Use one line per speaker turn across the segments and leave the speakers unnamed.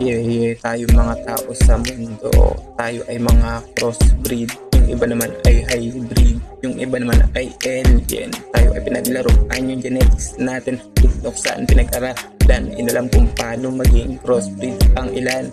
Tayo mga tao sa mundo, tayo ay mga crossbreed. Yung iba naman ay hybrid, yung iba naman ay alien. Tayo ay pinaglaruan yung genetics natin, kung saan pinag-aralan. Inalam kung paano maging crossbreed ang ilan.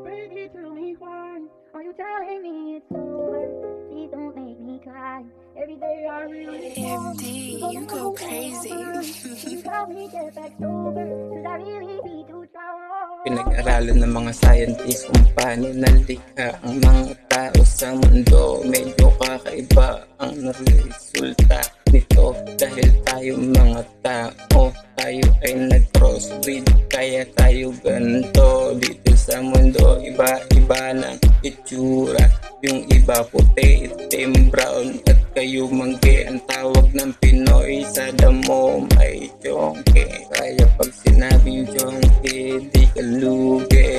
Baby, tell me why are you telling me it's over? Please don't make me cry. Every day I really want
MD,
to
you go crazy.
Can you help me get back sober? 'Cause I really need to try.
Pinag-aralan ng mga scientists kung paano nalikha ang mga tao sa mundo. Medyo kakaiba ang resulta nito dahil tayo mga tao, tayo ay nag-crossbreed, kaya tayo ganito dito sa mundo. Iba-iba ng itsura, yung iba puti, itim, brown at kayo mangge. Ang tawag ng Pinoy sa damo may chongke, kaya pag sinabi yung chongke di kalugi.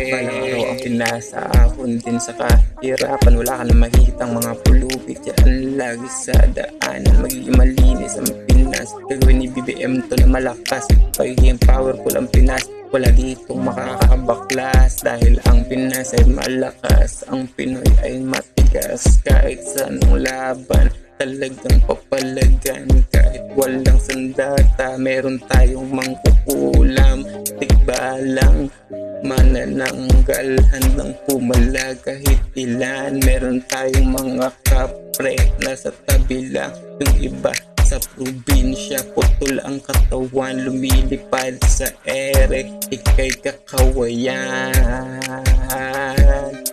Balang araw ang pinasa ahon din sa kahirapan. Wala ka na makikitang mga pulubi dyan lagi sa daanan. Magiging malinis ang Pinas, gagawin ni BBM to na malakas. Pagiging powerful ang Pinas, wala ditong makakabaklas. Dahil ang Pinas ay malakas, ang Pinoy ay matigas. Kahit sa anong laban, talagang papalagan. Kahit walang sandata, meron tayong mangkukulam. Tigbalang manananggal, handang pumala kahit ilan. Meron tayong mga kapre na sa tabi lang. Yung iba sa probinsya, putol ang katawan, lumilipad sa ere, ikay kakawayan.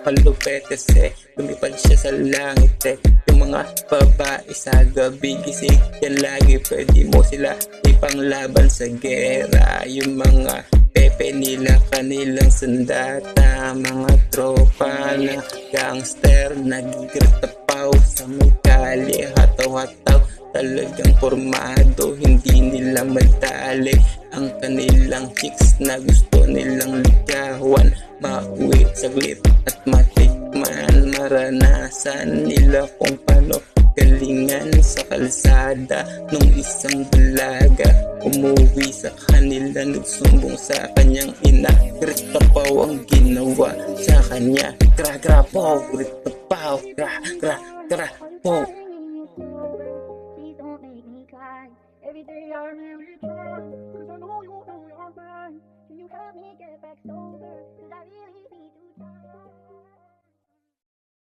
Palupetes lumipad siya sa langit Yung mga babae sa gabi gising yan lagi, pwede mo sila ipanglaban sa gera. Yung mga pepe nila kanilang sandata, mga tropa na gangster nagigirtapaw sa may kali, hataw-hataw talagang formado, hindi nila madali ang kanilang chicks na gusto nilang ligawan. Mauwi saglit at matikman, maranasan nila kung paano galingan sa kalsada nung isang dalaga. Umuwi sa kanila, nagsumbong sa kanyang ina. Gritapaw ang ginawa sa kanya. Gra-gra-paw, gritapaw, gra-gra-gra-paw.
Please don't make me cry. Every day I really try, 'cause I know you're mine. Can you help me get back sober?